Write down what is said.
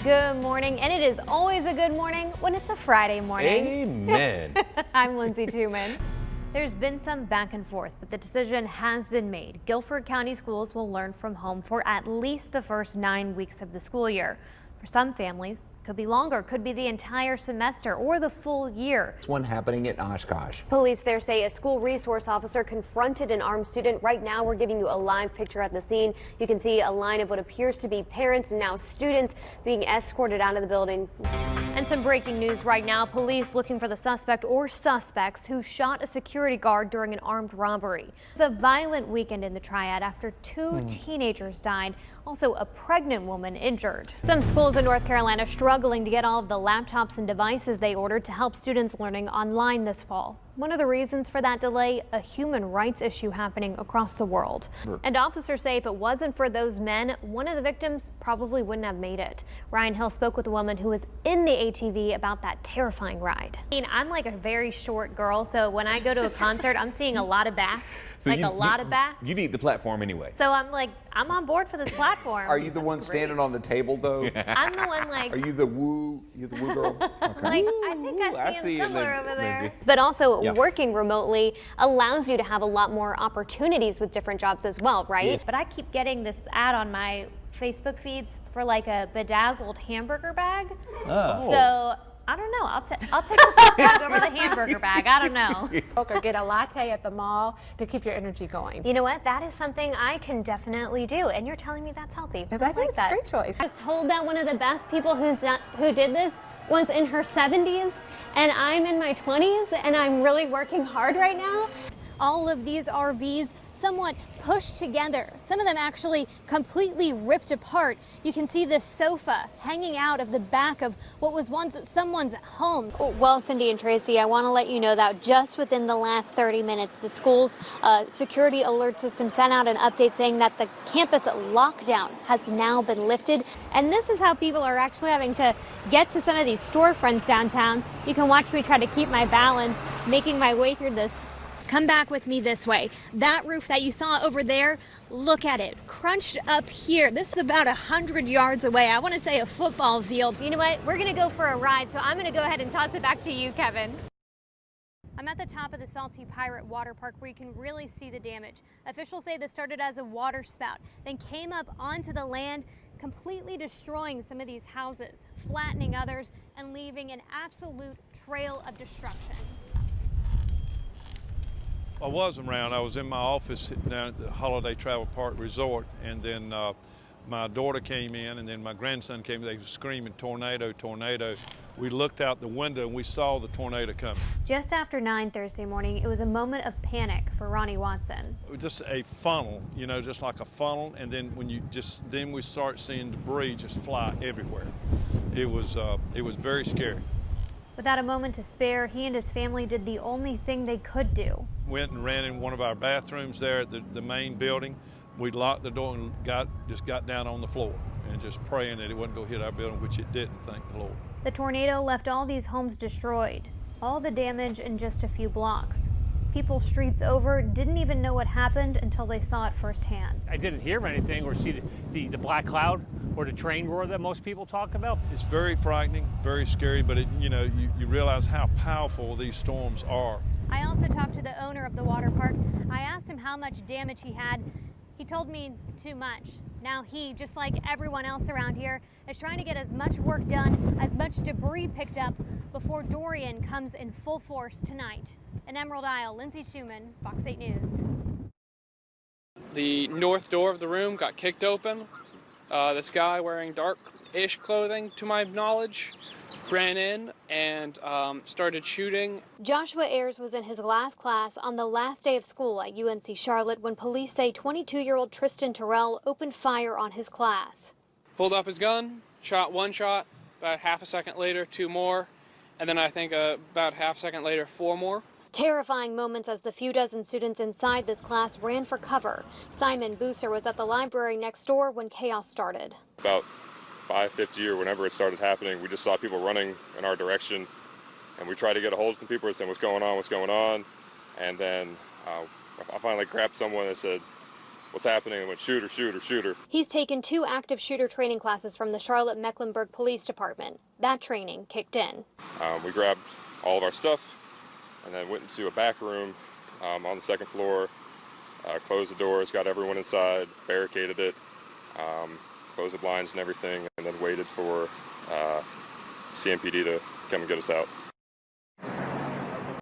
Good morning, and it is always a good morning when it's a Friday morning. Amen. I'm Lindsay Tuman. There's been some back and forth, but the decision has been made. Guilford County schools will learn from home for at least the first 9 weeks of the school year. For some families, could be longer, could be the entire semester or the full year. It's one happening at Oshkosh. Police there say a school resource officer confronted an armed student. Right now, we're giving you a live picture at the scene. You can see a line of what appears to be parents and now students being escorted out of the building. And some breaking news right now. Police looking for the suspect or suspects who shot a security guard during an armed robbery. It's a violent weekend in the Triad after two teenagers died. Also, a pregnant woman injured. Some schools in North Carolina struggling to get all of the laptops and devices they ordered to help students learning online this fall. One of the reasons for that delay, a human rights issue happening across the world. And officers say if it wasn't for those men, one of the victims probably wouldn't have made it. Ryan Hill spoke with a woman who was in the ATV about that terrifying ride. I mean, I'm like a very short girl, so when I go to a concert, I'm seeing a lot of back. So a lot of back. You need the platform anyway. So I'm like, I'm on board for this platform. Are you the one standing on the table though? I'm the one like. Are you the woo? You the woo girl? Okay. Like, I think I see him somewhere over there. Lindsay. But also working remotely allows you to have a lot more opportunities with different jobs as well, right? Yeah. But I keep getting this ad on my Facebook feeds for like a bedazzled hamburger bag. Oh. So I don't know. I'll take the book bag over the hamburger bag. I don't know. Or get a latte at the mall to keep your energy going. You know what? That is something I can definitely do. And you're telling me that's healthy. That is a great choice. I was told that one of the best people who did this was in her 70s, and I'm in my 20s, and I'm really working hard right now. All of these RVs somewhat pushed together, some of them actually completely ripped apart. You can see this sofa hanging out of the back of what was once someone's home. Well, Cindy and Tracy, I want to let you know that just within the last 30 minutes, the school's security alert system sent out an update saying that the campus lockdown has now been lifted. And this is how people are actually having to get to some of these storefronts downtown. You can watch me try to keep my balance, making my way through this. Come back with me this way. That roof that you saw over there, look at it, crunched up here. This is about 100 yards away. I want to say a football field. You know what? We're going to go for a ride, so I'm going to go ahead and toss it back to you, Kevin. I'm at the top of the Salty Pirate Water Park where you can really see the damage. Officials say this started as a water spout, then came up onto the land, completely destroying some of these houses, flattening others, and leaving an absolute trail of destruction. I wasn't around. I was in my office down at the Holiday Travel Park Resort, and then my daughter came in, and then my grandson came. They were screaming, "Tornado, tornado!" We looked out the window and we saw the tornado coming. Just after 9 Thursday morning, it was a moment of panic for Ronnie Watson. It was just a funnel, you know, just like a funnel, and then then we start seeing debris just fly everywhere. It was very scary. Without a moment to spare, he and his family did the only thing they could do. Went and ran in one of our bathrooms there at the main building. We locked the door and got down on the floor and just praying that it wasn't going to hit our building, which it didn't, thank the Lord. The tornado left all these homes destroyed, all the damage in just a few blocks. People streets over didn't even know what happened until they saw it firsthand. I didn't hear anything or see the black cloud or the train roar that most people talk about. It's very frightening, very scary, but you realize how powerful these storms are. I also talked to the owner of the water park. I asked him how much damage he had. He told me too much. Now he, just like everyone else around here, is trying to get as much work done, as much debris picked up before Dorian comes in full force tonight. In Emerald Isle, Lindsay Tuman, Fox 8 News. The north door of the room got kicked open. This guy wearing dark-ish clothing, to my knowledge, ran in and started shooting. Joshua Ayers was in his last class on the last day of school at UNC Charlotte when police say 22-year-old Tristan Terrell opened fire on his class. Pulled up his gun, shot one shot, about half a second later, two more, and then I think about half a second later, four more. Terrifying moments as the few dozen students inside this class ran for cover. Simon Booser was at the library next door when chaos started. About 5:50 or whenever it started happening, we just saw people running in our direction, and we tried to get a hold of some people and said, what's going on, and then I finally grabbed someone and said, what's happening, and went shooter, shooter, shooter. He's taken 2 active shooter training classes from the Charlotte Mecklenburg Police Department. That training kicked in. We grabbed all of our stuff and then went into a back room on the 2nd floor, closed the doors, got everyone inside, barricaded it, closed the blinds and everything, and then waited for CMPD to come and get us out.